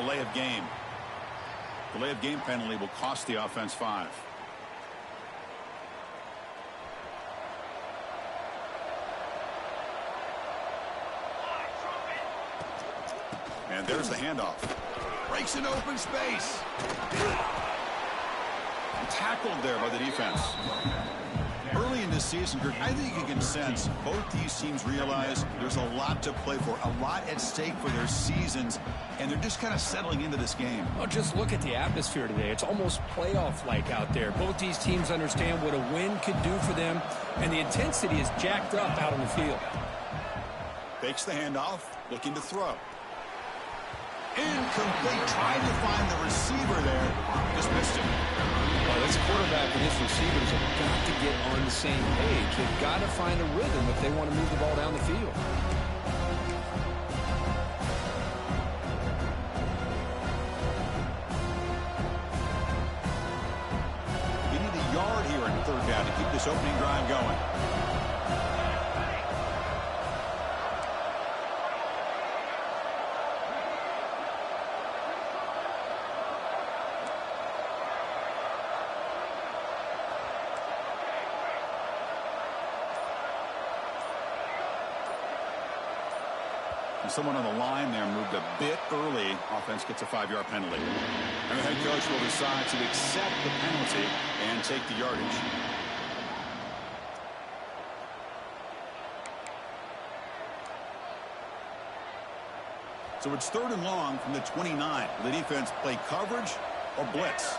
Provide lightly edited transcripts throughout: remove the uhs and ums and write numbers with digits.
delay of game. Delay of game penalty will cost the offense 5. And there's the handoff. Breaks into open space. Tackled there by the defense. Early in this season, Kirk, I think you can sense both these teams realize there's a lot to play for, a lot at stake for their seasons, and they're just kind of settling into this game. Well, just look at the atmosphere today. It's almost playoff-like out there. Both these teams understand what a win could do for them, and the intensity is jacked up out on the field. Fakes the handoff, looking to throw. Incomplete, trying to find the receiver there. Just missed him. Well, this quarterback and his receivers have got to get on the same page. They've got to find a rhythm if they want to move the ball down the field. You need a yard here in third down to keep this opening drive going. Someone on the line there moved a bit early. Offense gets a 5-yard penalty. And the head coach will decide to accept the penalty and take the yardage. So it's 3rd and long from the 29. Will the defense play coverage or blitz?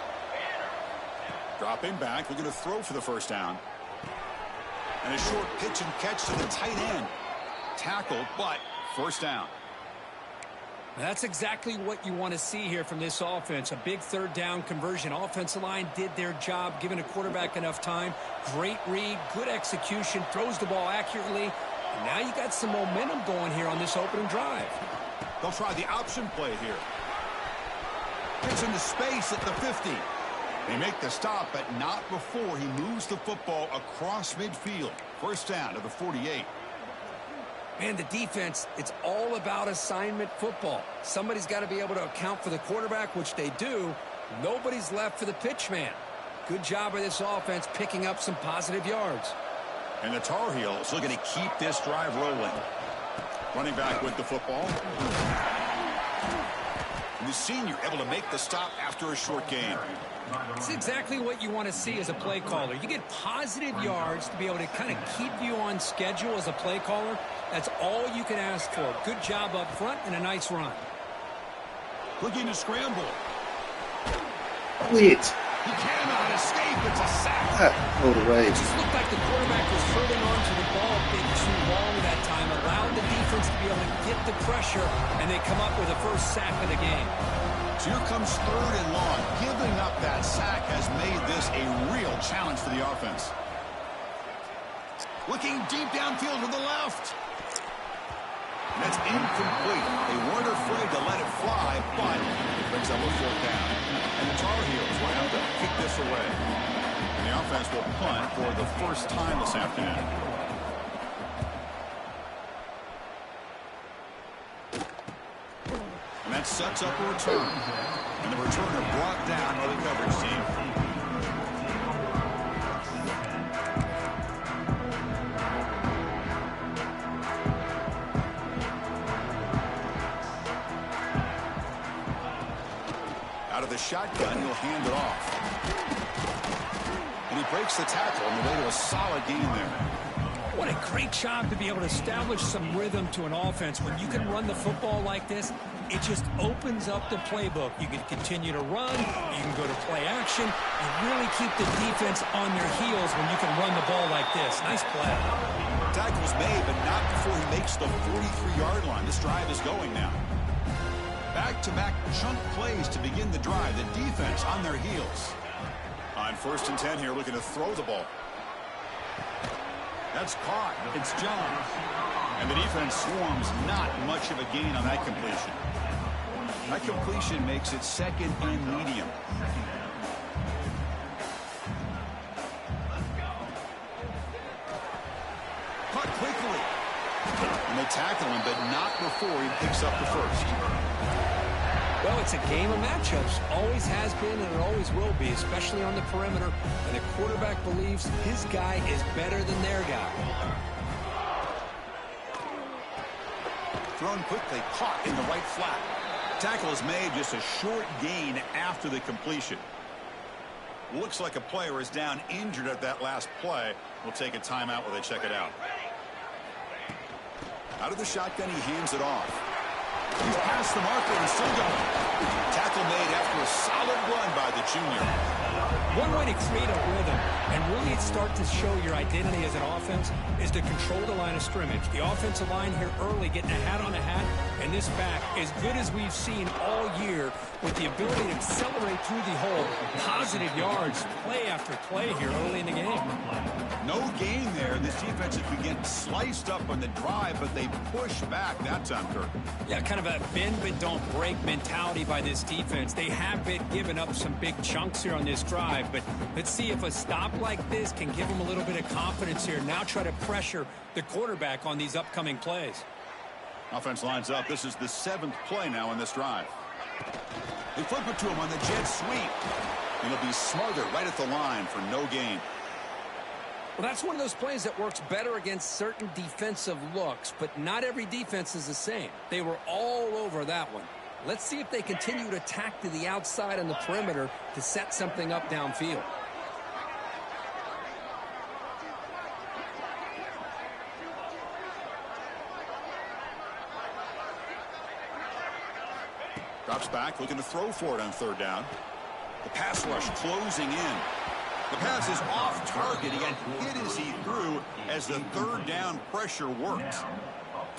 Dropping back, looking to throw for the first down. And a short pitch and catch to the tight end. Tackled, but first down. That's exactly what you want to see here from this offense. A big 3rd down conversion. Offensive line did their job, giving a quarterback enough time. Great read, good execution, throws the ball accurately. And now you got some momentum going here on this opening drive. They'll try the option play here. Gets into space at the 50. They make the stop, but not before he moves the football across midfield. First down to the 48. Man, the defense, it's all about assignment football. Somebody's got to be able to account for the quarterback, which they do. Nobody's left for the pitch man. Good job by this offense picking up some positive yards. And the Tar Heels looking to keep this drive rolling. Running back with the football. And the senior able to make the stop after a short gain. It's exactly what you want to see as a play caller. You get positive yards to be able to kind of keep you on schedule as a play caller. That's all you can ask for. Good job up front and a nice run. Looking to scramble. Weird. He cannot escape. It's a sack. All the way. It just looked like the quarterback was holding on to the ball a bit too long that time. Allowed the defense to be able to get the pressure, and they come up with the first sack of the game. So here comes 3rd and long. Giving up that sack has made this a real challenge for the offense. Looking deep downfield to the left. And that's incomplete. They weren't afraid to let it fly, but it brings up a 4th down. And the Tar Heels will have to kick this away. And the offense will punt for the first time this afternoon. And that sets up a return. And the returner brought down by the coverage team. Out of the shotgun, he'll hand it off. And he breaks the tackle on the way to a solid gain there. What a great job to be able to establish some rhythm to an offense. When you can run the football like this, it just opens up the playbook. You can continue to run. You can go to play action. You really keep the defense on their heels when you can run the ball like this. Nice play. Tackle's made, but not before he makes the 43-yard line. This drive is going now. Back-to-back chunk plays to begin the drive. The defense on their heels. On 1st and 10 here, looking to throw the ball. That's caught. It's Johns. And the defense swarms. Not much of a gain on that completion. That completion makes it 2nd and medium. Caught quickly. And they tackle him, but not before he picks up the first. Well, it's a game of matchups. Always has been and it always will be, especially on the perimeter. And the quarterback believes his guy is better than their guy. Thrown quickly, caught in the right flat. Tackle is made, just a short gain after the completion. Looks like a player is down injured at that last play. We'll take a timeout while they check it out. Out of the shotgun, he hands it off. He's past the marker and still going. Tackle made after a solid run by the junior. One way to create a rhythm and really start to show your identity as an offense is to control the line of scrimmage. The offensive line here early getting a hat on a hat, and this back, as good as we've seen all year, with the ability to accelerate through the hole, positive yards, play after play here early in the game. No gain there. This defense has been getting sliced up on the drive, but they push back that time, Kirk. Yeah, kind of a bend but don't break mentality by this defense. They have been giving up some big chunks here on this drive, but let's see if a stop like this can give them a little bit of confidence here. Now try to pressure the quarterback on these upcoming plays. Offense lines up. This is the 7th play now in this drive. They flip it to him on the jet sweep. And he'll be smothered right at the line for no gain. Well, that's one of those plays that works better against certain defensive looks, but not every defense is the same. They were all over that one. Let's see if they continue to attack to the outside on the perimeter to set something up downfield. Drops back, looking to throw for it on 3rd down. The pass rush closing in. The pass is off target. He got hit as he threw as the 3rd down pressure works.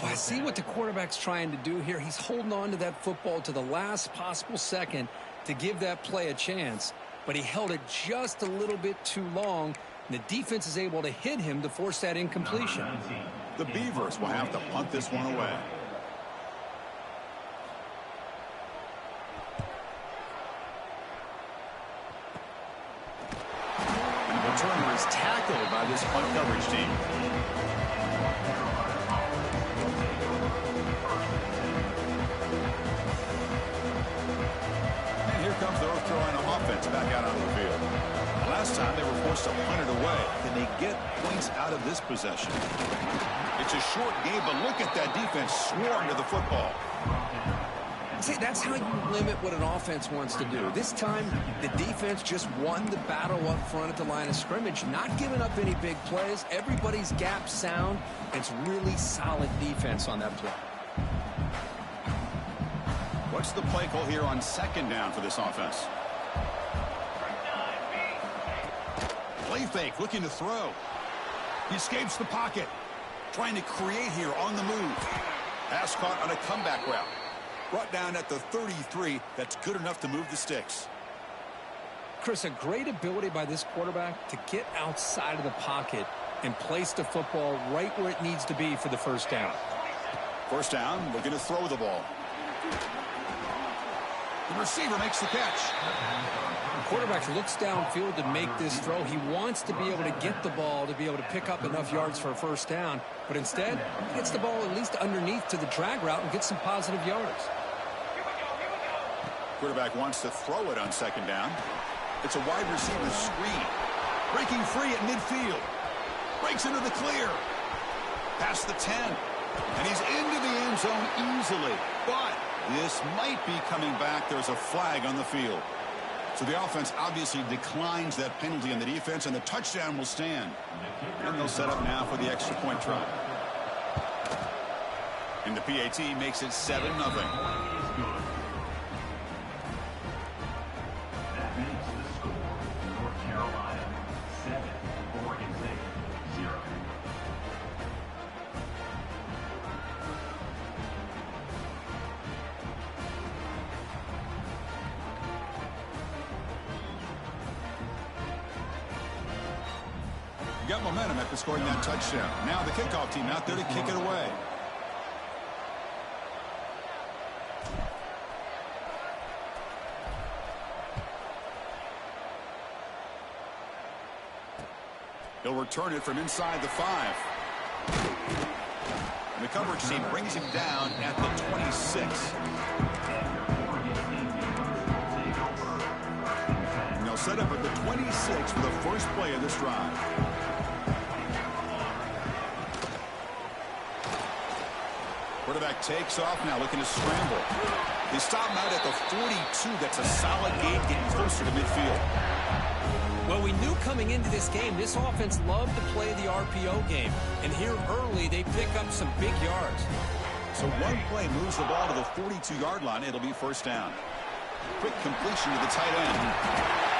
I see what the quarterback's trying to do here. He's holding on to that football to the last possible second to give that play a chance, but he held it just a little bit too long, and the defense is able to hit him to force that incompletion. The Beavers will have to punt this one away. And the returner is tackled by this punt coverage team. Comes the North Carolina offense back out onto the field. Last time they were forced to punt it away. Can they get points out of this possession? It's a short game, but look at that defense swarm to the football. See, that's how you limit what an offense wants to do. This time, the defense just won the battle up front at the line of scrimmage, not giving up any big plays. Everybody's gap sound. It's really solid defense on that play. What's the play call here on 2nd down for this offense? Play fake, looking to throw. He escapes the pocket. Trying to create here on the move. Pass caught on a comeback route. Brought down at the 33. That's good enough to move the sticks. Chris, a great ability by this quarterback to get outside of the pocket and place the football right where it needs to be for the 1st down. 1st down, looking to throw the ball. The receiver makes the catch. The quarterback looks downfield to make this throw. He wants to be able to get the ball to be able to pick up enough yards for a 1st down. But instead, he gets the ball at least underneath to the drag route and gets some positive yards. Quarterback wants to throw it on 2nd down. It's a wide receiver screen. Breaking free at midfield. Breaks into the clear. Past the 10. And he's into the end zone easily. But this might be coming back. There's a flag on the field. So the offense obviously declines that penalty on the defense, and the touchdown will stand. And they'll set up now for the extra point try. And the PAT makes it 7-0. Got momentum after scoring that touchdown. Now the kickoff team out there to kick it away. He'll return it from inside the 5. And the coverage team brings him down at the 26. set up at the 26 for the first play of this drive. Quarterback takes off now, looking to scramble. They stop him out at the 42. That's a solid gain, getting closer to midfield. Well, we knew coming into this game, this offense loved to play the RPO game. And here early, they pick up some big yards. So one play moves the ball to the 42-yard line. It'll be first down. Quick completion to the tight end.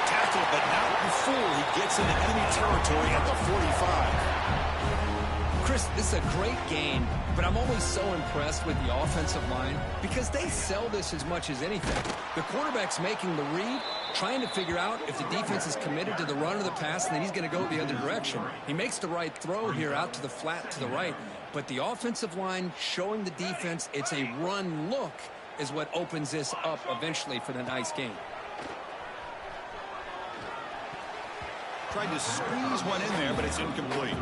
Tackled, but not before he gets into enemy territory at the 45. Chris, this is a great game, but I'm always so impressed with the offensive line because they sell this as much as anything. The quarterback's making the read, trying to figure out if the defense is committed to the run or the pass, and then he's going to go the other direction. He makes the right throw here out to the flat to the right, but the offensive line showing the defense it's a run look is what opens this up eventually for the nice game. Tried to squeeze one in there, but it's incomplete.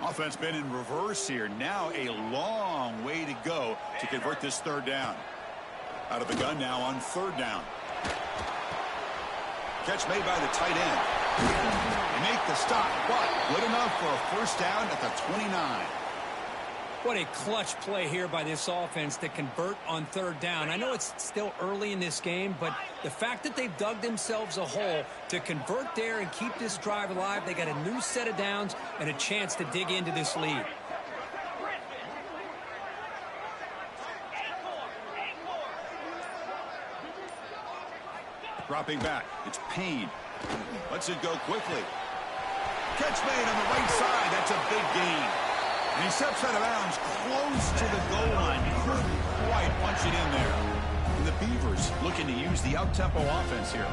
Offense been in reverse here. Now a long way to go to convert this third down. Out of the gun now on third down. Catch made by the tight end. They make the stop, but good enough for a first down at the 29. What a clutch play here by this offense to convert on third down. I know it's still early in this game, but the fact that they've dug themselves a hole to convert there and keep this drive alive, they got a new set of downs and a chance to dig into this lead. Dropping back, it's Payne. Lets it go quickly. Catch made on the right side. That's a big gain. And he steps out of bounds close to the goal line. Couldn't quite punch it in there. And the Beavers looking to use the up-tempo offense here.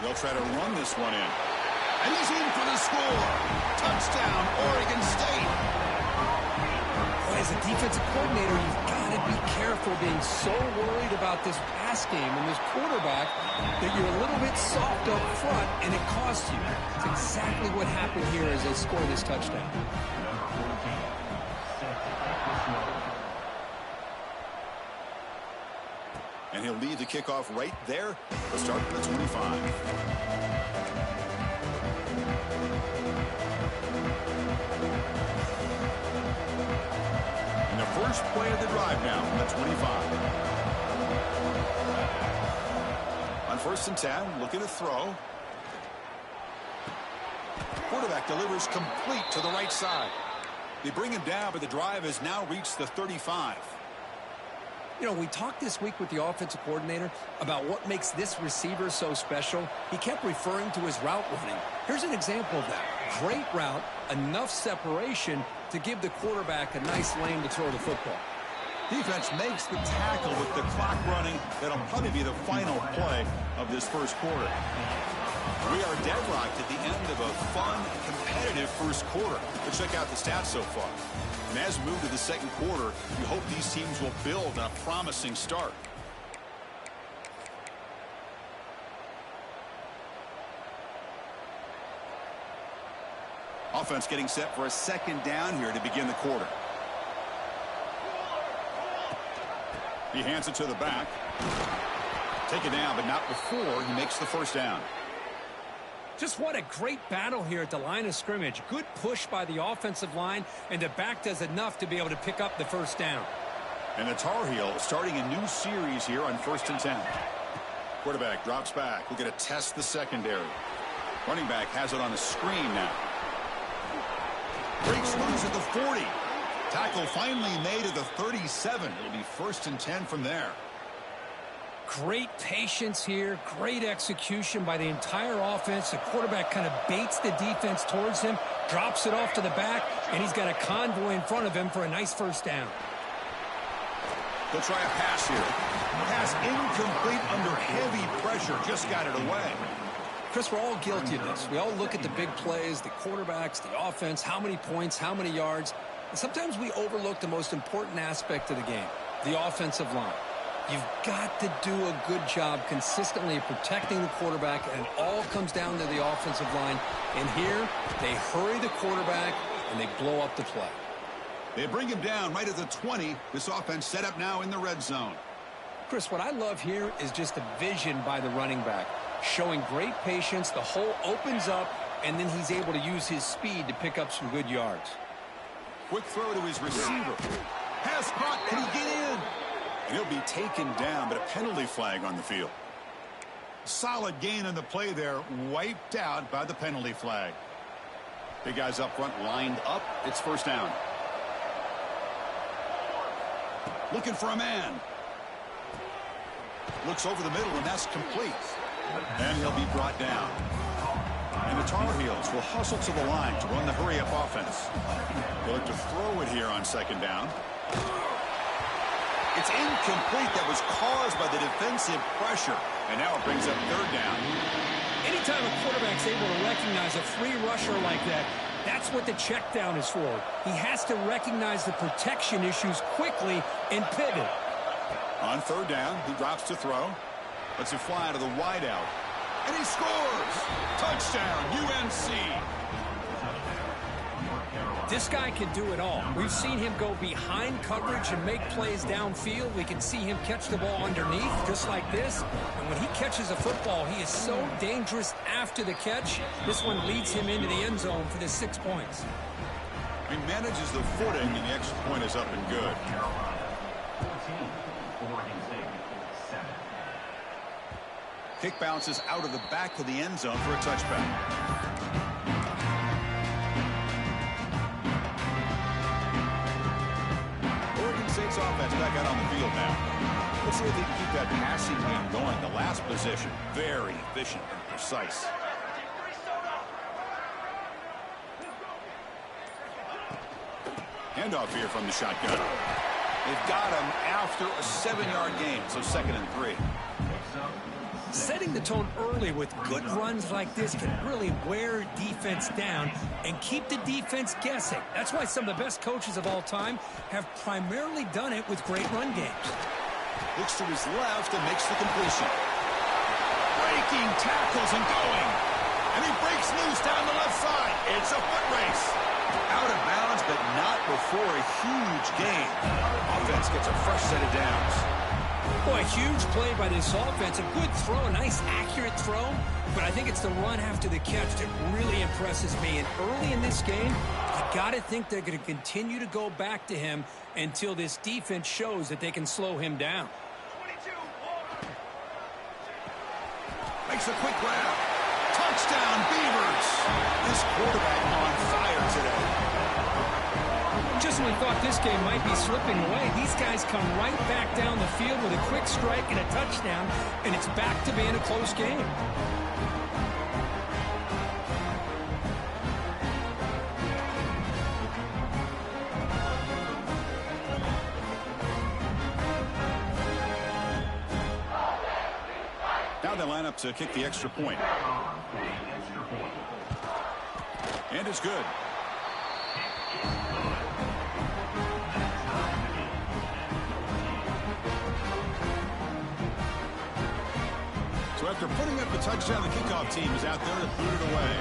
They'll try to run this one in. And he's in for the score. Touchdown, Oregon State. Boy, as a defensive coordinator, you've got to be careful being so worried about this pass game and this quarterback that you're a little bit soft up front, and it costs you. It's exactly what happened here as they score this touchdown. And he'll lead the kickoff right there. Let's start from the 25. And the first play of the drive now from the 25. On 1st and 10, looking to throw. Quarterback delivers complete to the right side. They bring him down, but the drive has now reached the 35. You know, we talked this week with the offensive coordinator about what makes this receiver so special. He kept referring to his route running. Here's an example of that. Great route, enough separation to give the quarterback a nice lane to throw the football. Defense makes the tackle with the clock running. That'll probably be the final play of this first quarter. We are deadlocked at the end of a fun, competitive first quarter. Let's check out the stats so far. And as we move to the second quarter, we hope these teams will build on a promising start. Offense getting set for a second down here to begin the quarter. He hands it to the back. Take it down, but not before he makes the first down. Just what a great battle here at the line of scrimmage. Good push by the offensive line, and the back does enough to be able to pick up the first down. And the Tar Heels starting a new series here on 1st and 10. Quarterback drops back. We're going to test the secondary. Running back has it on a screen now. Breaks loose at the 40. Tackle finally made at the 37. It'll be 1st and 10 from there. Great patience here, great execution by the entire offense. The quarterback kind of baits the defense towards him, drops it off to the back, and he's got a convoy in front of him for a nice first down. They'll try a pass here. Pass incomplete under heavy pressure. Just got it away. Chris, we're all guilty of this. We all look at the big plays, the quarterbacks, the offense, how many points, how many yards. And sometimes we overlook the most important aspect of the game, the offensive line. You've got to do a good job consistently of protecting the quarterback, and it all comes down to the offensive line. And here, they hurry the quarterback, and they blow up the play. They bring him down right at the 20. This offense set up now in the red zone. Chris, what I love here is just the vision by the running back. Showing great patience, the hole opens up, and then he's able to use his speed to pick up some good yards. Quick throw to his receiver. Pass caught. Can he get in? And he'll be taken down, but a penalty flag on the field. Solid gain on the play there, wiped out by the penalty flag. Big guys up front lined up. It's first down. Looking for a man. Looks over the middle, and that's complete. And he'll be brought down. And the Tar Heels will hustle to the line to run the hurry-up offense. They'll look to throw it here on second down. It's incomplete. That was caused by the defensive pressure. And now it brings up third down. Anytime a quarterback's able to recognize a free rusher like that, that's what the check down is for. He has to recognize the protection issues quickly and pivot. On third down, he drops to throw. Lets it fly to the wideout. And he scores! Touchdown, UNC! This guy can do it all. We've seen him go behind coverage and make plays downfield. We can see him catch the ball underneath, just like this. And when he catches a football, he is so dangerous after the catch. This one leads him into the end zone for the 6 points. He manages the footing, and the extra point is up and good. Kick bounces out of the back of the end zone for a touchback. State's offense back out on the field now. Let's see if they can keep that passing game going. The last possession, very efficient and precise. Handoff here from the shotgun. They've got him after a 7-yard gain, so 2nd and 3. Setting the tone early with good runs like this can really wear defense down and keep the defense guessing. That's why some of the best coaches of all time have primarily done it with great run games. Looks to his left and makes the completion. Breaking tackles and going. And he breaks loose down the left side. It's a foot race. Out of bounds, but not before a huge gain. Offense gets a fresh set of downs. Boy, a huge play by this offense. A good throw, a nice accurate throw. But I think it's the run after the catch that really impresses me. And early in this game, you got to think they're going to continue to go back to him until this defense shows that they can slow him down. Makes a quick grab. Touchdown, Beavers. This quarterback on fire today. Just when we thought this game might be slipping away, these guys come right back down the field with a quick strike and a touchdown, and it's back to being a close game. Now they line up to kick the extra point. And it's good. So after putting up a touchdown, the kickoff team is out there to boot it away.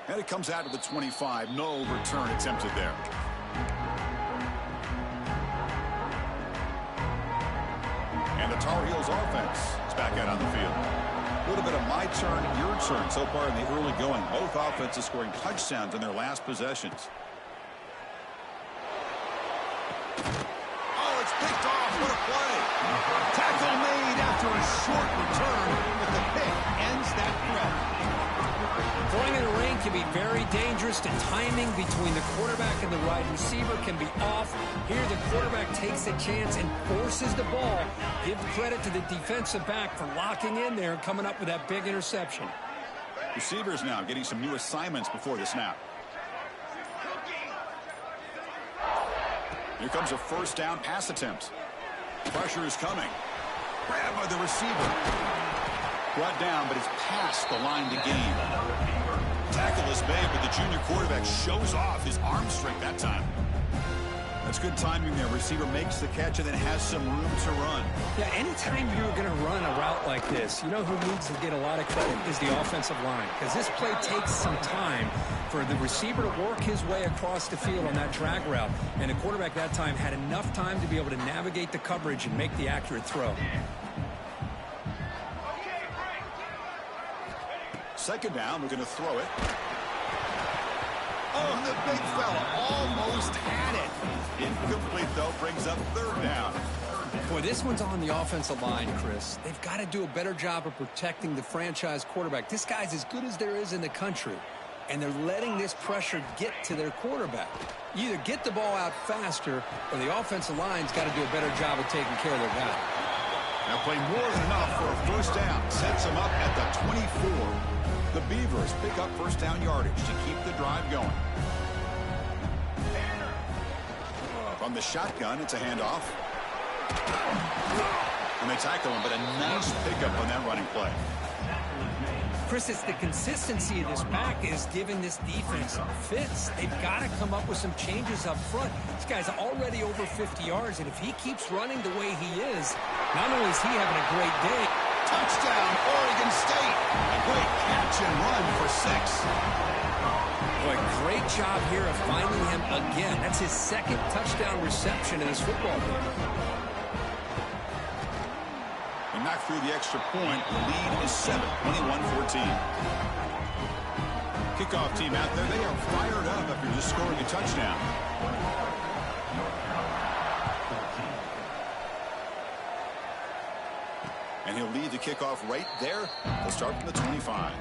And it comes out to the 25. No return attempted there. And the Tar Heels offense is back out on the field. A little bit of my turn, your turn so far in the early going. Both offenses scoring touchdowns in their last possessions. Oh, it's picked off. What a play. Tackle made after a short return, but the pick ends that threat. Throwing in the rain can be very dangerous. The timing between the quarterback and the wide receiver can be off. Here the quarterback takes a chance and forces the ball. Give credit to the defensive back for locking in there and coming up with that big interception. Receivers now getting some new assignments before the snap. Here comes a first down pass attempt. Pressure is coming. Grab by the receiver. brought down, but it's past the line to gain. Tackle is made, but the junior quarterback shows off his arm strength that time. That's good timing there. Receiver makes the catch and then has some room to run. Yeah, anytime you're going to run a route like this, you know who needs to get a lot of credit is the offensive line, because this play takes some time for the receiver to work his way across the field on that drag route, and the quarterback that time had enough time to be able to navigate the coverage and make the accurate throw. Second down, we're going to throw it. Oh, the big fella almost had it. Incomplete, though, brings up third down. Boy, this one's on the offensive line, Chris. They've got to do a better job of protecting the franchise quarterback. This guy's as good as there is in the country, and they're letting this pressure get to their quarterback. You either get the ball out faster, or the offensive line's got to do a better job of taking care of their guy. Now play more than enough for a first down. Sets them up at the 24. The Beavers pick up first down yardage to keep the drive going. From the shotgun, it's a handoff. And they tackle him, but a nice pickup on that running play. Chris, it's the consistency of this back is giving this defense fits. They've got to come up with some changes up front. This guy's already over 50 yards, and if he keeps running the way he is, not only is he having a great day. Touchdown, Oregon State. A great catch and run for 6. Boy, great job here of finding him again. That's his second touchdown reception in this football game. They knock through the extra point. The lead is 7, 21-14. Kickoff team out there. They are fired up after just scoring a touchdown. And he'll lead the kickoff right there. They'll start from the 25.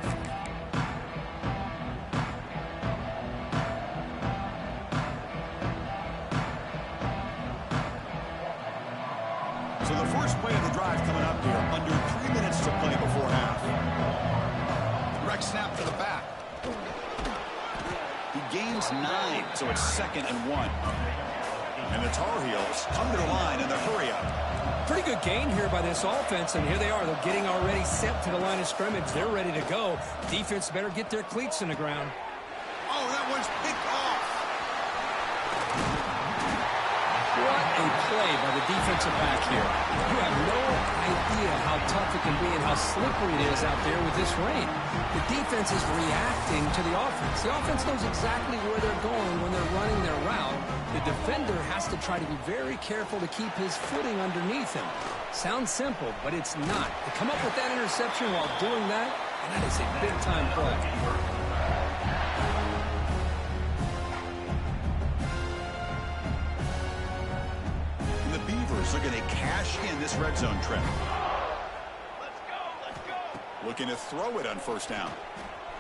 So the first play of the drive coming up here. Under 3 minutes to play before half. Direct snap to the back. He gains 9, so it's 2nd and 1. And the Tar Heels come to the line in the hurry up. Pretty good gain here by this offense, and here they are. They're getting already set to the line of scrimmage. They're ready to go. Defense better get their cleats in the ground. Oh, that one's picked off. What a play by the defensive back here. You have no idea how tough it can be and how slippery it is out there with this rain. The defense is reacting to the offense. The offense knows exactly where they're going when they're running their route. The defender has to try to be very careful to keep his footing underneath him. Sounds simple, but it's not. To come up with that interception while doing that, and that is a big-time play. And the Beavers are going to cash in this red zone trip. Looking to throw it on first down.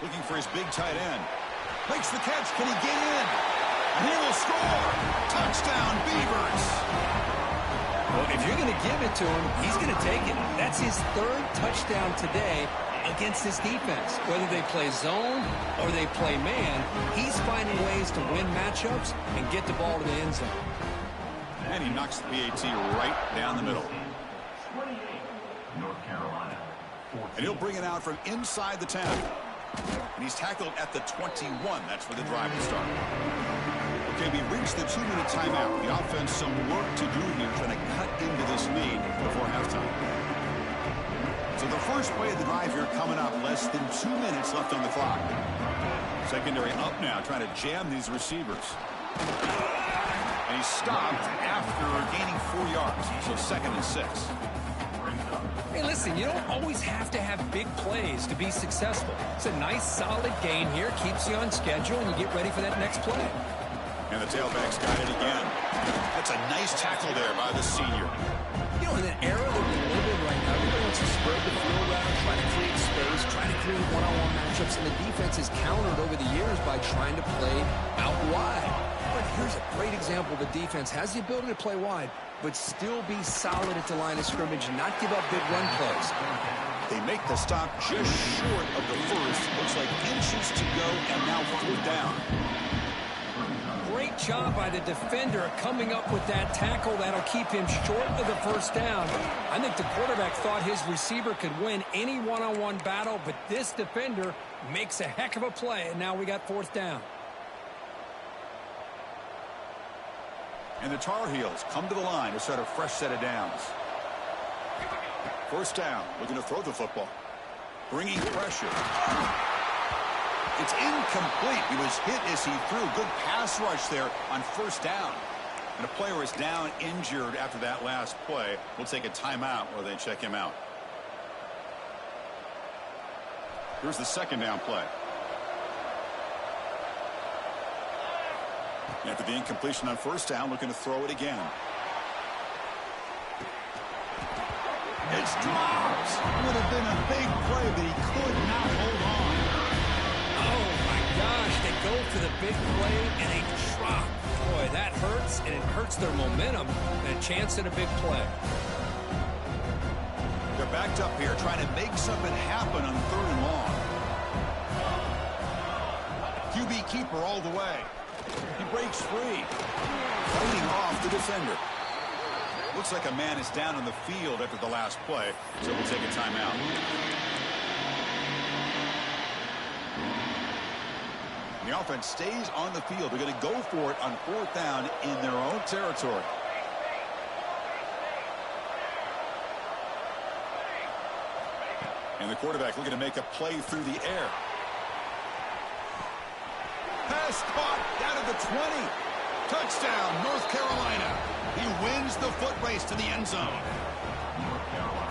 Looking for his big tight end. Makes the catch. Can he get in? And he will score. Touchdown, Beavers. Well, if you're going to give it to him, he's going to take it. That's his 3rd touchdown today against this defense. Whether they play zone or they play man, he's finding ways to win matchups and get the ball to the end zone. And he knocks the PAT right down the middle. North Carolina. And he'll bring it out from inside the 10. And he's tackled at the 21. That's where the drive will start. Okay, we reached the 2-minute timeout. The offense some work to do here, trying to cut into this lead before halftime. So the first play of the drive here coming up, less than 2 minutes left on the clock. Secondary up now, trying to jam these receivers. And he stopped after gaining 4 yards, so 2nd and 6. Hey, listen, you don't always have to have big plays to be successful. It's a nice, solid gain here, keeps you on schedule, and you get ready for that next play. And the tailback's got it again. That's a nice tackle there by the senior. You know, in an era that we live in right now, everybody wants to spread the field out, try to create space, try to create one-on-one matchups, and the defense is countered over the years by trying to play out wide. But here's a great example. The defense has the ability to play wide, but still be solid at the line of scrimmage and not give up big run plays. They make the stop just short of the first. Looks like inches to go, and now 4th down. Great Great job by the defender coming up with that tackle that'll keep him short of the first down. I think the quarterback thought his receiver could win any one-on-one battle, but this defender makes a heck of a play, and now we got fourth down. And the Tar Heels come to the line to start a fresh set of downs. First down, looking to throw the football. Bringing pressure. It's incomplete. He was hit as he threw. Good pass rush there on first down. And a player is down injured after that last play. We'll take a timeout while they check him out. Here's the second down play. After the incompletion on first down, looking to throw it again. It's dropped. Would have been a big play, but he could not hold on. Oh, my gosh. They go for the big play, and they drop. Boy, that hurts, and it hurts their momentum and a chance at a big play. They're backed up here, trying to make something happen on third and long. QB keeper all the way. He breaks free. Fighting off the defender. Looks like a man is down on the field after the last play, so we'll take a timeout. And the offense stays on the field. They're going to go for it on fourth down in their own territory. And the quarterback looking to make a play through the air. Pass caught down at the 20. Touchdown, North Carolina. He wins the foot race to the end zone.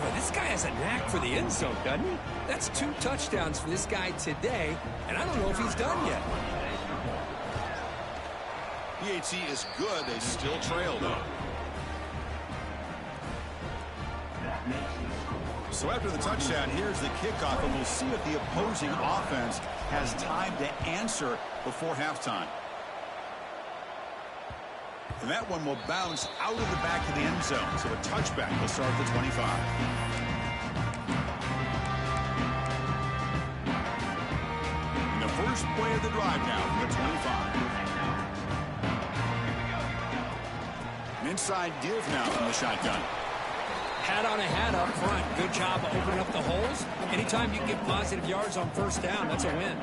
Well, this guy has a knack for the end zone, doesn't he? That's 2 touchdowns for this guy today, and I don't know if he's done yet. PHC is good. They still trail, though. So after the touchdown, here's the kickoff, and we'll see if the opposing offense has time to answer before halftime. And that one will bounce out of the back of the end zone. So a touchback will start at the 25. And the first play of the drive now from the 25. An inside div now from the shotgun. Hat on a hat up front. Good job of opening up the holes. Anytime you can get positive yards on first down, that's a win.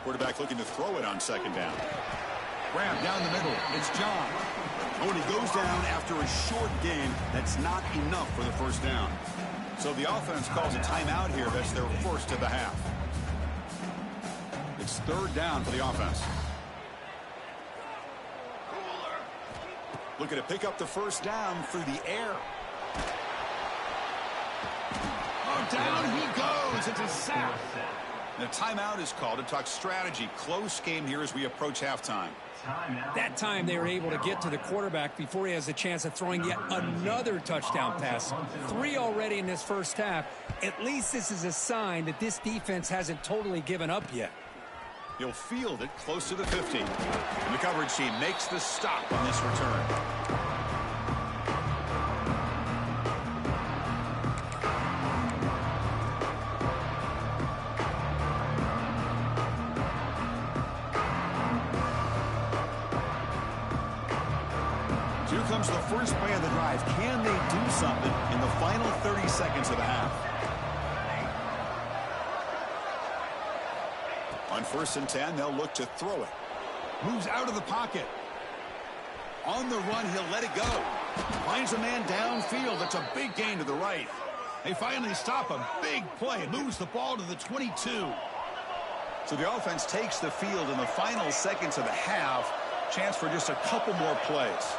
Quarterback looking to throw it on second down. Grab down the middle. It's John. Oh, and he goes down after a short gain. That's not enough for the first down. So the offense calls a timeout here. That's their first of the half. It's third down for the offense. Looking to pick up the first down through the air. Oh, down he goes. It's a sack. And a timeout is called to talk strategy. Close game here as we approach halftime. That time they were able to get to the quarterback before he has a chance of throwing yet another touchdown pass. 3 already in this first half. At least this is a sign that this defense hasn't totally given up yet. He'll field it close to the 50. And the coverage team makes the stop on this return. Here comes the first play of the drive. Can they do something in the final 30 seconds of the half? On 1st and 10, they'll look to throw it. Moves out of the pocket. On the run, he'll let it go. Finds a man downfield. That's a big gain to the right. They finally stop a big play. Moves the ball to the 22. So the offense takes the field in the final seconds of the half. Chance for just a couple more plays.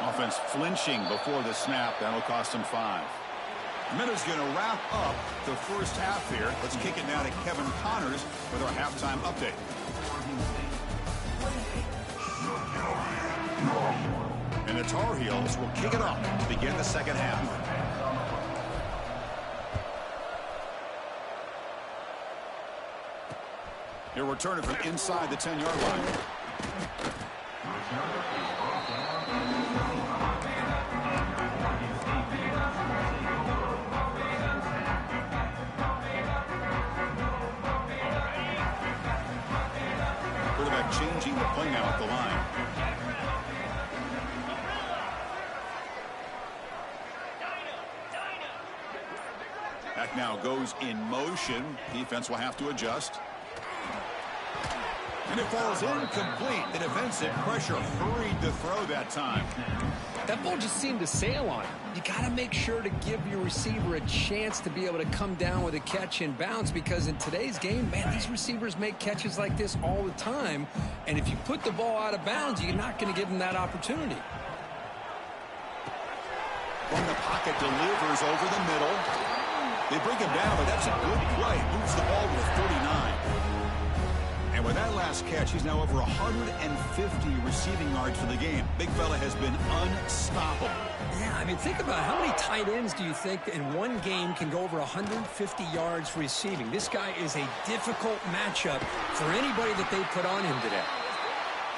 Offense flinching before the snap. That'll cost them 5. Minuta's going to wrap up the first half here. Let's kick it now to Kevin Connors with our halftime update. And the Tar Heels will kick it off to begin the second half. He'll return it from inside the 10-yard line. play now at the line. That now goes in motion. Defense will have to adjust. And it falls incomplete. The defensive pressure hurried to throw that time. That ball just seemed to sail on him. You got to make sure to give your receiver a chance to be able to come down with a catch and bounce, because in today's game, man, these receivers make catches like this all the time. And if you put the ball out of bounds, you're not going to give them that opportunity. From the pocket, delivers over the middle. They bring him down, but that's a good play. Moves the ball to the 39. And with that last catch, he's now over 150 receiving yards for the game. Big fella has been unstoppable. Yeah, I mean, think about how many tight ends do you think in one game can go over 150 yards receiving? This guy is a difficult matchup for anybody that they put on him today.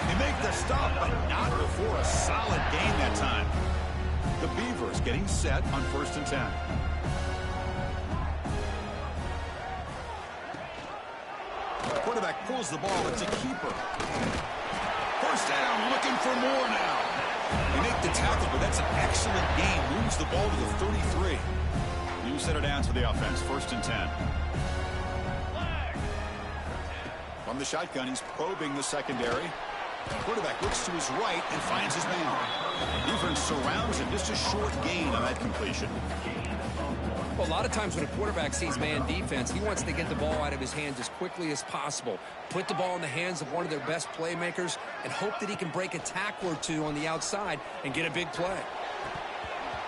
They make the stop, but not before a solid gain that time. The Beavers getting set on 1st and 10. Quarterback pulls the ball. It's a keeper. 1st down, looking for more now. They make the tackle, but that's an excellent gain. Moves the ball to the 33. New center down to the offense. 1st and 10. From the shotgun, he's probing the secondary. Quarterback looks to his right and finds his man. Defense surrounds him. Just a short gain on that completion. Well, a lot of times when a quarterback sees man defense, he wants to get the ball out of his hands as quickly as possible, put the ball in the hands of one of their best playmakers, and hope that he can break a tackle or two on the outside and get a big play.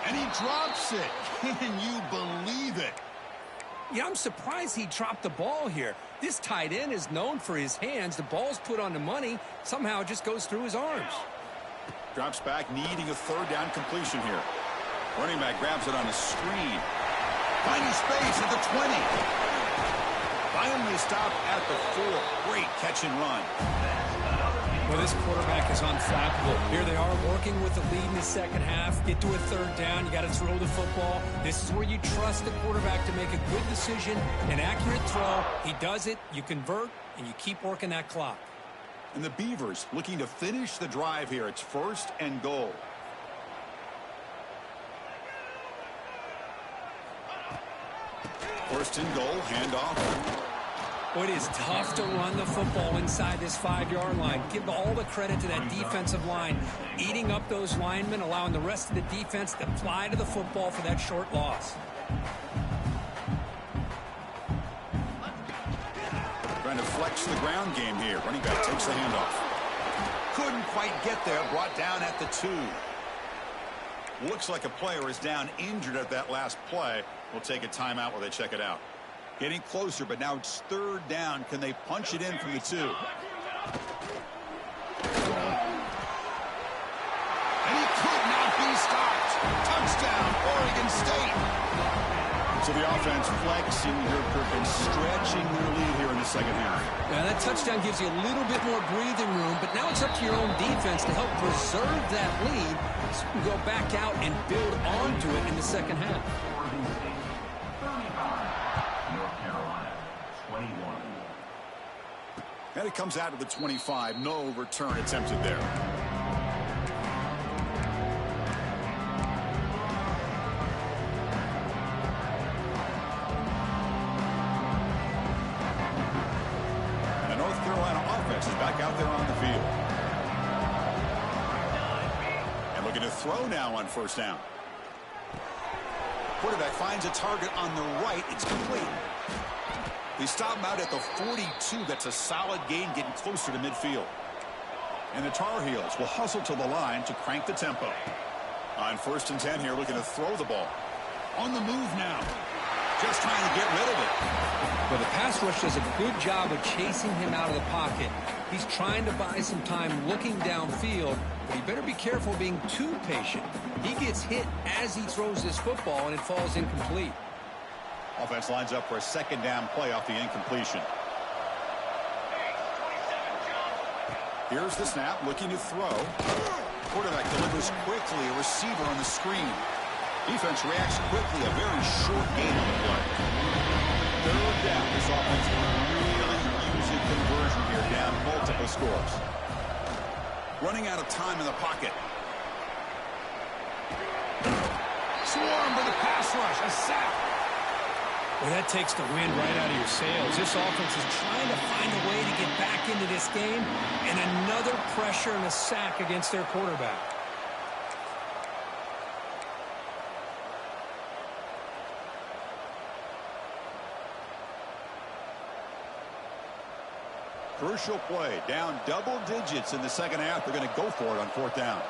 And he drops it. Can you believe it? Yeah, I'm surprised he dropped the ball here. This tight end is known for his hands. The ball's put on the money. Somehow it just goes through his arms. Drops back, needing a 3rd down completion here. Running back grabs it on a screen. Finding space at the 20. Finally stopped at the 4. Great catch and run. Well, this quarterback is unflappable. Here they are working with the lead in the second half. Get to a 3rd down. You got to throw the football. This is where you trust the quarterback to make a good decision, an accurate throw. He does it, you convert, and you keep working that clock. And the Beavers looking to finish the drive here. It's 1st and goal. First and goal, handoff. Well, it is tough to run the football inside this 5-yard line. Give all the credit to that defensive line, eating up those linemen, allowing the rest of the defense to fly to the football for that short loss. Trying to flex the ground game here. Running back takes the handoff. Couldn't quite get there, brought down at the 2. Looks like a player is down injured at that last play. We'll take a timeout while they check it out. Getting closer, but now it's 3rd down. Can they punch it in from the 2? And he could not be stopped. Touchdown, Oregon State. So the offense flexing here, and stretching their lead here in the second half. Now that touchdown gives you a little bit more breathing room, but now it's up to your own defense to help preserve that lead so you can go back out and build onto it in the second half. And it comes out of the 25. No return attempted there. And the North Carolina offense is back out there on the field. And looking to throw now on 1st down. Quarterback finds a target on the right. It's complete. They stop him out at the 42. That's a solid gain, getting closer to midfield. And the Tar Heels will hustle to the line to crank the tempo. On 1st and 10 here, looking to throw the ball. On the move now. Just trying to get rid of it. Well, the pass rush does a good job of chasing him out of the pocket. He's trying to buy some time looking downfield, but he better be careful being too patient. He gets hit as he throws this football, and it falls incomplete. Offense lines up for a 2nd down play off the incompletion. Here's the snap, looking to throw. Quarterback delivers quickly, a receiver on the screen. Defense reacts quickly, a very short gain on the play. 3rd down, this offense can really use a conversion here, down multiple scores. running out of time in the pocket. Swarm for the pass rush. A sack. Well, that takes the wind right out of your sails. This offense is trying to find a way to get back into this game, and another pressure and a sack against their quarterback. Crucial play, down double digits in the second half. They're going to go for it on fourth down.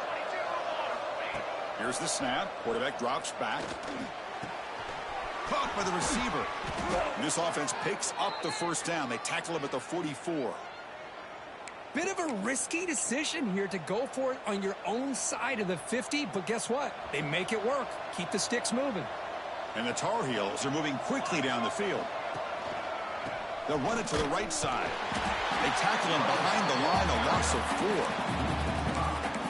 Here's the snap. Quarterback drops back. Caught by the receiver. And this offense picks up the first down. They tackle him at the 44. Bit of a risky decision here to go for it on your own side of the 50, but guess what? They make it work. Keep the sticks moving. And the Tar Heels are moving quickly down the field. They'll run it to the right side. They tackle him behind the line, a loss of 4.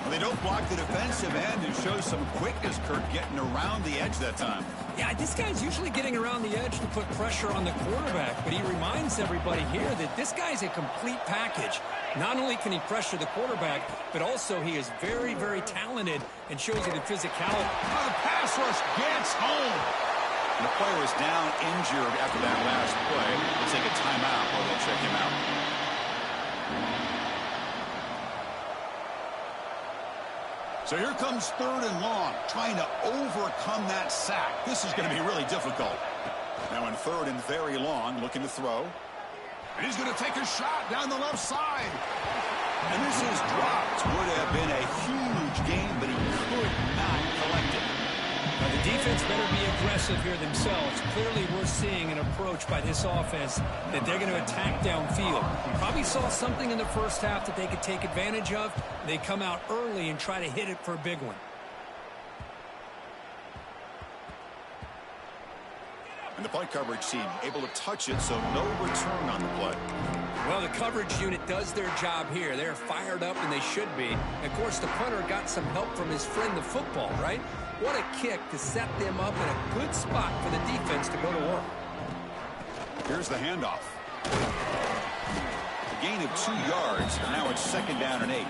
Well, they don't block the defensive end and show some quickness, Kurt, getting around the edge that time. Yeah, this guy's usually getting around the edge to put pressure on the quarterback, but he reminds everybody here that this guy's a complete package. Not only can he pressure the quarterback, but also he is very, very talented and shows you the physicality. Oh, the pass rush gets home. And the player is down injured after that last play. They'll take a timeout while they check him out. So here comes third and long, trying to overcome that sack. This is going to be really difficult. Now in third and very long, looking to throw. And he's going to take a shot down the left side. And this is dropped. Would have been a huge game, but he could not collect it. Now, the defense better be aggressive here themselves. Clearly, we're seeing an approach by this offense that they're going to attack downfield. We probably saw something in the first half that they could take advantage of. They come out early and try to hit it for a big one. And the play coverage team able to touch it, so no return on the play. Well, the coverage unit does their job here. They're fired up, and they should be. And of course, the punter got some help from his friend, the football, right? What a kick to set them up in a good spot for the defense to go to work. Here's the handoff. A gain of 2 yards, and now it's second down and 8.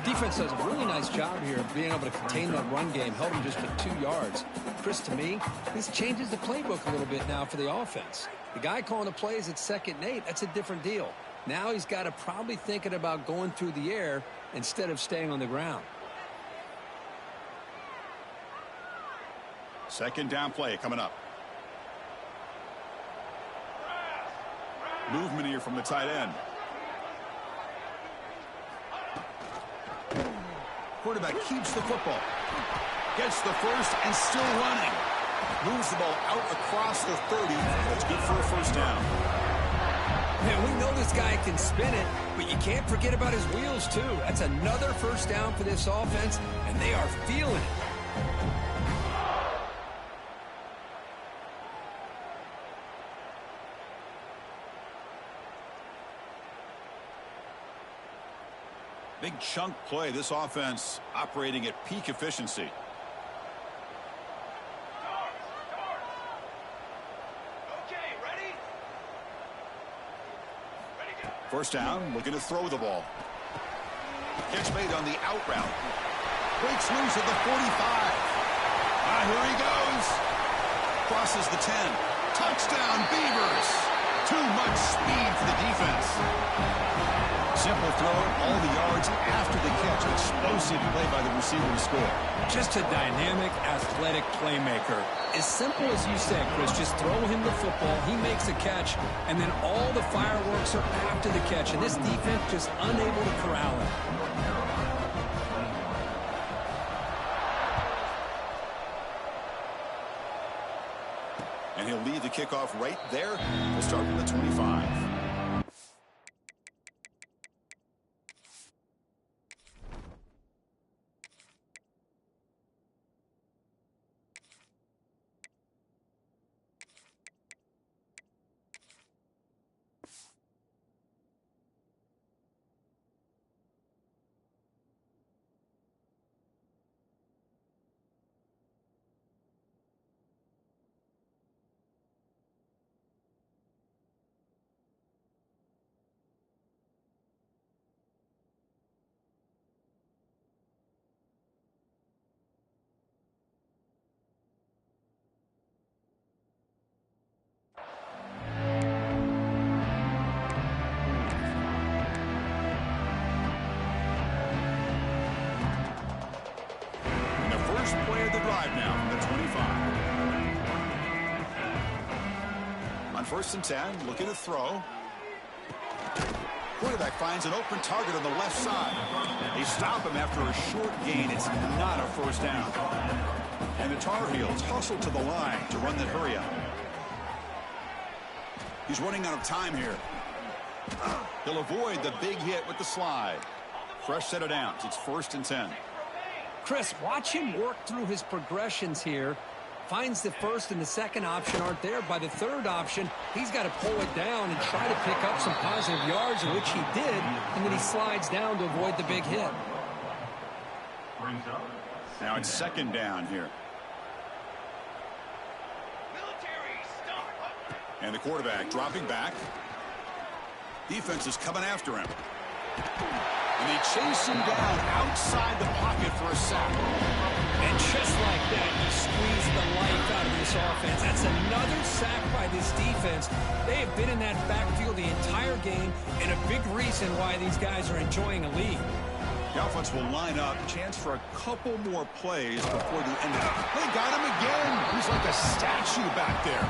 Defense does a really nice job here of being able to contain that run game, held them just to 2 yards. Chris, to me, this changes the playbook a little bit now for the offense. The guy calling the plays at 2nd and 8, that's a different deal. Now he's got to probably thinking about going through the air instead of staying on the ground. Second down play coming up. Movement here from the tight end. Quarterback keeps the football. Gets the first and still running. Moves the ball out across the 30. That's good for a first down. Man, we know this guy can spin it, but you can't forget about his wheels, too. That's another first down for this offense, and they are feeling it. Big chunk play. This offense operating at peak efficiency. Okay, ready? First down, looking to throw the ball. Catch made on the out route. Breaks loose at the 45. Here he goes. Crosses the 10. Touchdown, Beavers. Too much speed for the defense. Simple throw, all the yards after the catch. Explosive play by the receiver to score. Just a dynamic, athletic playmaker. As simple as you said, Chris, just throw him the football, he makes a catch, and then all the fireworks are after the catch, and this defense just unable to corral him. And he'll lead the kickoff right there. We'll start from the 25. First play of the drive now from the 25. On 1st and 10, looking to throw. Quarterback finds an open target on the left side. They stop him after a short gain. It's not a first down. And the Tar Heels hustle to the line to run that hurry up. He's running out of time here. He'll avoid the big hit with the slide. Fresh set of downs. It's 1st and 10. Chris, watch him work through his progressions here. Finds the first and the second option aren't there. By the third option, he's got to pull it down and try to pick up some positive yards, which he did, and then he slides down to avoid the big hit. Now it's 2nd down here. And the quarterback dropping back. Defense is coming after him. And they chase him down outside the pocket for a sack. And just like that, he squeezed the life out of this offense. That's another sack by this defense. They have been in that backfield the entire game, and a big reason why these guys are enjoying a lead. The offense will line up. Chance for a couple more plays before the end of it. They got him again. He's like a statue back there.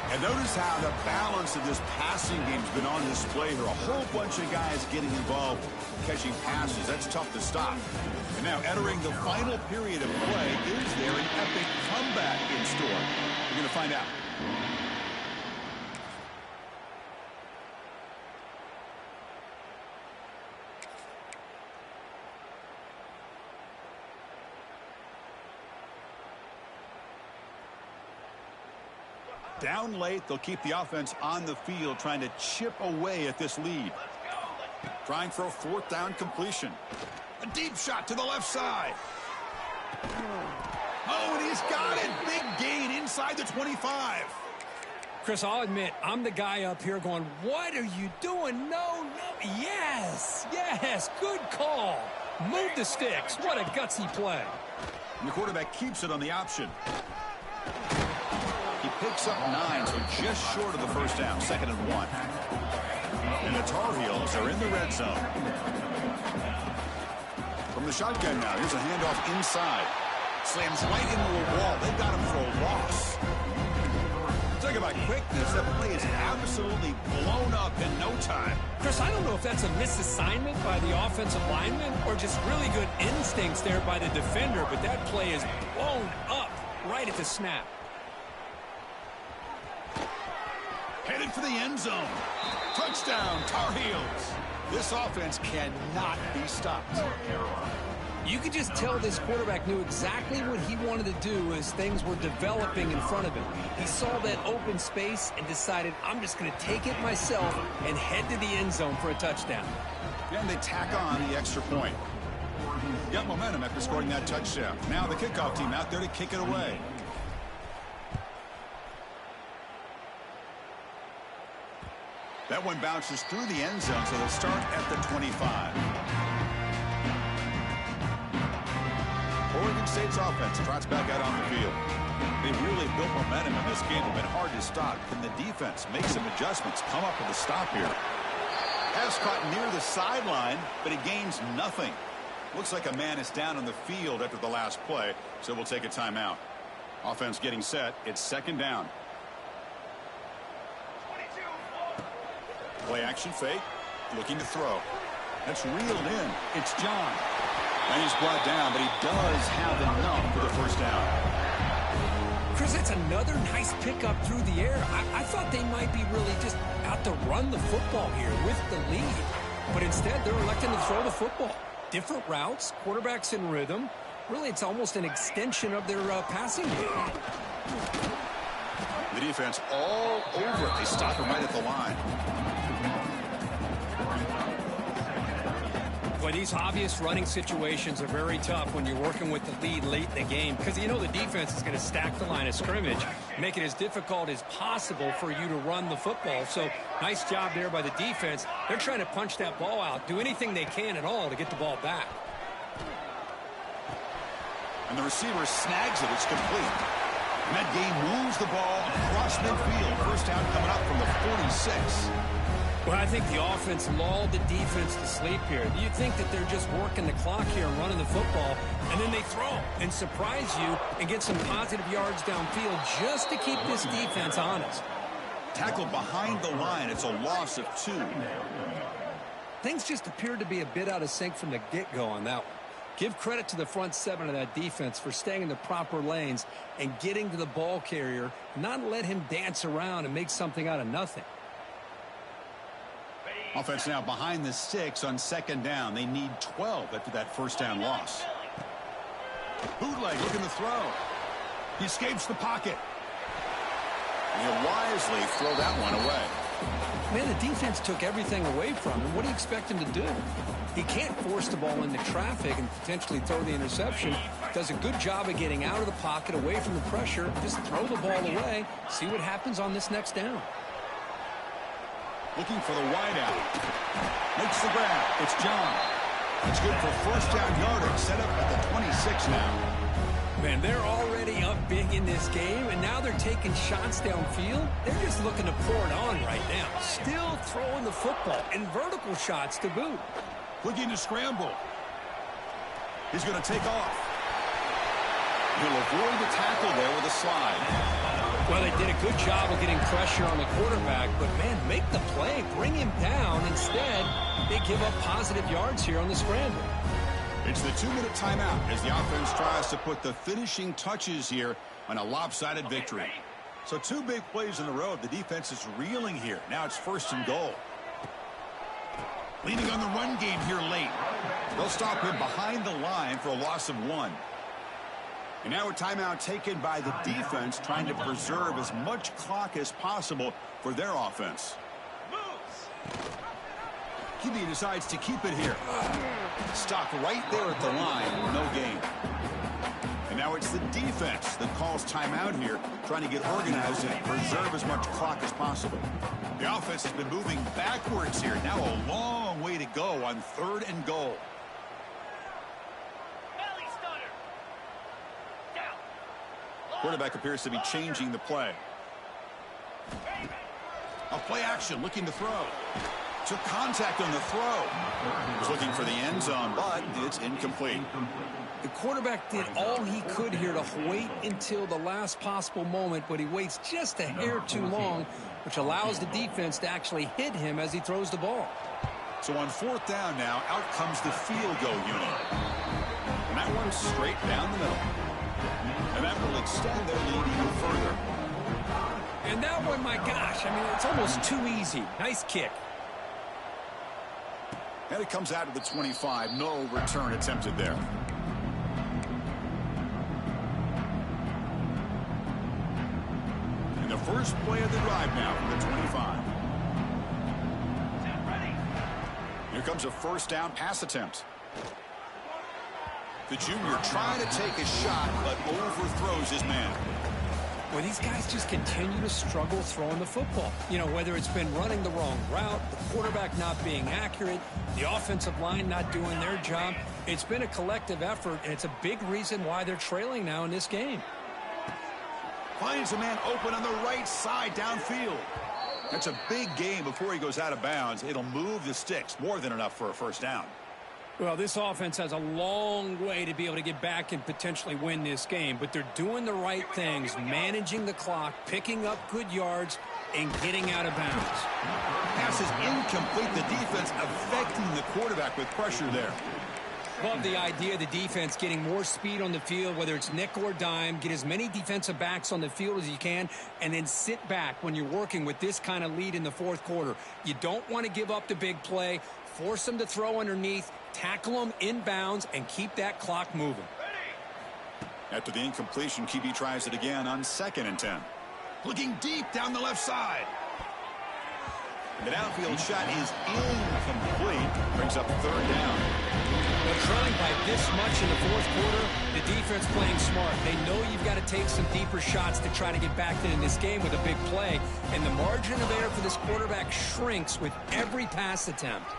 And notice how the balance of this passing game has been on display here. A whole bunch of guys getting involved catching passes. That's tough to stop. And now entering the final period of play, is there an epic comeback in store? We're going to find out. Down late, they'll keep the offense on the field trying to chip away at this lead. Trying for a 4th down completion. A deep shot to the left side. Oh, and he's got it. Big gain inside the 25. Chris, I'll admit, I'm the guy up here going, what are you doing? No. Yes, good call. Move the sticks. What a gutsy play. And the quarterback keeps it on the option. He picks up 9, so just short of the first down, 2nd and 1. And the Tar Heels are in the red zone. From the shotgun now, here's a handoff inside. Slams right into a wall. They've got him for a loss. Talk about quickness. That play is absolutely blown up in no time. Chris, I don't know if that's a misassignment by the offensive lineman or just really good instincts there by the defender, but that play is blown up right at the snap. Headed for the end zone. Touchdown, Tar Heels. This offense cannot be stopped. You could just tell this quarterback knew exactly what he wanted to do as things were developing in front of him. He saw that open space and decided, I'm just going to take it myself and head to the end zone for a touchdown. And they tack on the extra point. Got momentum after scoring that touchdown. Now the kickoff team out there to kick it away. That one bounces through the end zone, so they'll start at the 25. Oregon State's offense trots back out on the field. They really built momentum in this game. It's been hard to stop. Can the defense make some adjustments? Come up with a stop here. Pass caught near the sideline, but it gains nothing. Looks like a man is down on the field after the last play, so we'll take a timeout. Offense getting set. It's 2nd down. Play action fake. Looking to throw. That's reeled in. It's John. And he's brought down, but he does have enough for the first down. Chris, that's another nice pickup through the air. I thought they might be really just out to run the football here with the lead. But instead, they're electing to throw the football. Different routes, quarterbacks in rhythm. Really, it's almost an extension of their passing game. The defense all over it. They stop him right at the line. Boy, these obvious running situations are very tough when you're working with the lead late in the game because you know the defense is going to stack the line of scrimmage, make it as difficult as possible for you to run the football. So nice job there by the defense. They're trying to punch that ball out, do anything they can at all to get the ball back. And the receiver snags it. It's complete. And that game moves the ball across midfield. First down coming up from the 46. Well, I think the offense lulled the defense to sleep here. You think that they're just working the clock here and running the football, and then they throw and surprise you and get some positive yards downfield just to keep this defense honest. Tackled behind the line. It's a loss of 2. Things just appeared to be a bit out of sync from the get-go on that one. Give credit to the front 7 of that defense for staying in the proper lanes and getting to the ball carrier, not let him dance around and make something out of nothing. Offense now behind the 6 on 2nd down. They need 12 after that first down loss. Bootleg looking to throw. He escapes the pocket. And he'll wisely throw that one away. Man, the defense took everything away from him. What do you expect him to do? He can't force the ball into traffic and potentially throw the interception. Does a good job of getting out of the pocket, away from the pressure. Just throw the ball away. See what happens on this next down. Looking for the wide out. Makes the grab. It's John. It's good for first down yardage. Set up at the 26 now. Man, they're already up big in this game, and now they're taking shots downfield. They're just looking to pour it on right now. Still throwing the football, and vertical shots to boot. Looking to scramble. He's going to take off. He'll avoid the tackle there with a slide. Well, they did a good job of getting pressure on the quarterback, but, man, make the play. Bring him down. Instead, they give up positive yards here on the scramble. It's the 2-minute timeout as the offense tries to put the finishing touches here on a lopsided victory. So 2 big plays in a row. The defense is reeling here. Now it's 1st and goal. Leaning on the run game here late. They'll stop him behind the line for a loss of 1. And now a timeout taken by the defense, trying to preserve as much clock as possible for their offense. QB decides to keep it here. Stopped right there at the line. No gain. And now it's the defense that calls timeout here, trying to get organized and preserve as much clock as possible. The offense has been moving backwards here. Now a long way to go on 3rd and goal. Quarterback appears to be changing the play. A play action, looking to throw. Took contact on the throw. Was looking for the end zone, but it's incomplete. The quarterback did all he could here to wait until the last possible moment, but he waits just a hair too long, which allows the defense to actually hit him as he throws the ball. So on 4th down now, out comes the field goal unit. And that one's straight down the middle. And that will extend their lead even further. And that one, my gosh, I mean, it's almost too easy. Nice kick. And it comes out of the 25. No return attempted there. And the first play of the drive now from the 25. Here comes a 1st down pass attempt. The junior trying to take a shot, but overthrows his man. Well, these guys just continue to struggle throwing the football. You know, whether it's been running the wrong route, the quarterback not being accurate, the offensive line not doing their job. It's been a collective effort, and it's a big reason why they're trailing now in this game. Finds a man open on the right side downfield. That's a big gain before he goes out of bounds. It'll move the sticks. More than enough for a 1st down. Well, this offense has a long way to be able to get back and potentially win this game, but they're doing the right things, managing the clock, picking up good yards, and getting out of bounds. Pass is incomplete. The defense affecting the quarterback with pressure there. Love the idea of the defense getting more speed on the field, whether it's nickel or dime, get as many defensive backs on the field as you can, and then sit back when you're working with this kind of lead in the 4th quarter. You don't want to give up the big play. Force them to throw underneath, tackle them inbounds, and keep that clock moving. After the incompletion, QB tries it again on 2nd and 10. Looking deep down the left side. The downfield shot is incomplete. Brings up 3rd down. But trailing by this much in the 4th quarter, the defense playing smart. They know you've got to take some deeper shots to try to get back in this game with a big play. And the margin of error for this quarterback shrinks with every pass attempt.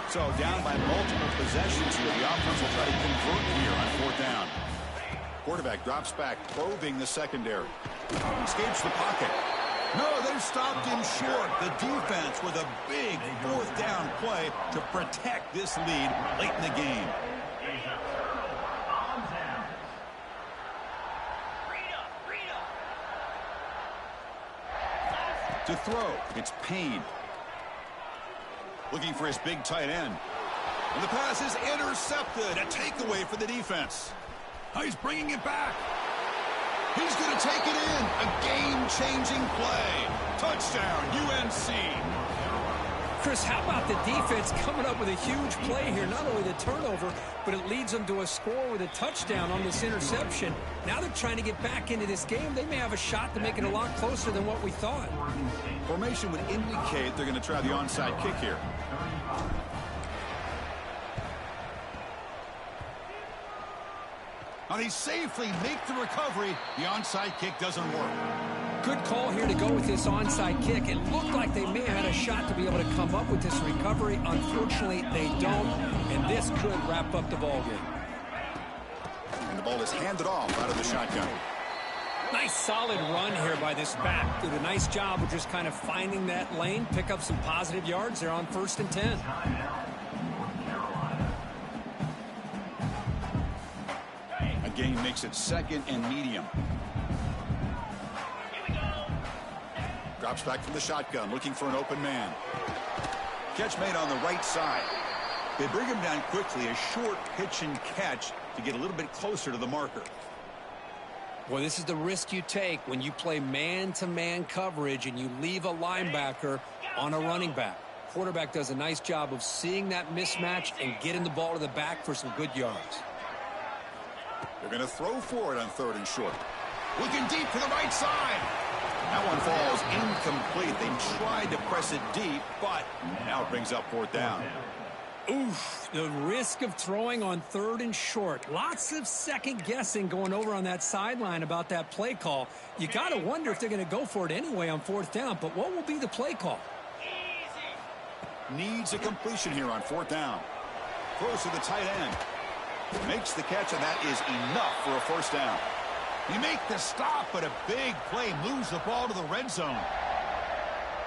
So down by multiple possessions here. The offense will try to convert here on 4th down. Quarterback drops back, probing the secondary. Escapes the pocket. No, they've stopped him short. The defense with a big fourth down play to protect this lead late in the game. To throw, it's Payne. Looking for his big tight end. And the pass is intercepted. A takeaway for the defense. Oh, he's bringing it back. He's going to take it in. A game-changing play. Touchdown, UNC. Chris, how about the defense coming up with a huge play here? Not only the turnover, but it leads them to a score with a touchdown on this interception. Now they're trying to get back into this game. They may have a shot to make it a lot closer than what we thought. Formation would indicate they're going to try the onside kick here. And he safely make the recovery. The onside kick doesn't work. Good call here to go with this onside kick. It looked like they may have had a shot to be able to come up with this recovery. Unfortunately, they don't, and this could wrap up the ballgame. And the ball is handed off out of the shotgun. Nice solid run here by this back. Did a nice job of just kind of finding that lane, pick up some positive yards there on 1st and 10. Gain makes it 2nd and medium. Drops back from the shotgun, looking for an open man. Catch made on the right side. They bring him down quickly, a short pitch and catch to get a little bit closer to the marker. Well, this is the risk you take when you play man-to-man coverage and you leave a linebacker on a running back. Quarterback does a nice job of seeing that mismatch and getting the ball to the back for some good yards. They're going to throw for it on 3rd and short. Looking deep to the right side. That one falls incomplete. They tried to press it deep, but now it brings up 4th down. Oof, the risk of throwing on 3rd and short. Lots of second guessing going over on that sideline about that play call. You got to wonder if they're going to go for it anyway on 4th down, but what will be the play call? Needs a completion here on 4th down. Throws to the tight end. Makes the catch, and that is enough for a 1st down. You make the stop, but a big play moves the ball to the red zone.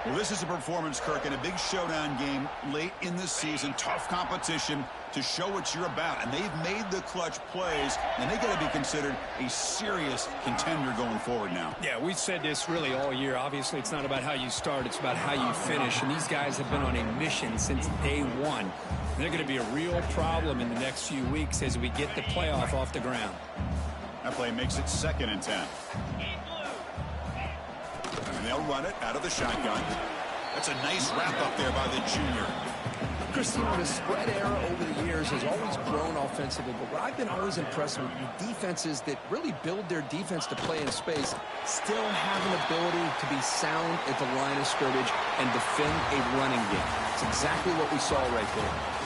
Well, this is a performance, Kirk, in a big showdown game late in the season. Tough competition to show what you're about, and they've made the clutch plays, and they got to be considered a serious contender going forward now. Yeah, we've said this really all year. Obviously, it's not about how you start, it's about how you finish, and these guys have been on a mission since day one. They're going to be a real problem in the next few weeks as we get the playoff off the ground. That play makes it 2nd and 10. And they'll run it out of the shotgun. That's a nice wrap up there by the junior. Christine, the spread era over the years has always grown offensively, but what I've been always impressed with the defenses that really build their defense to play in space still have an ability to be sound at the line of scrimmage and defend a running game. It's exactly what we saw right there.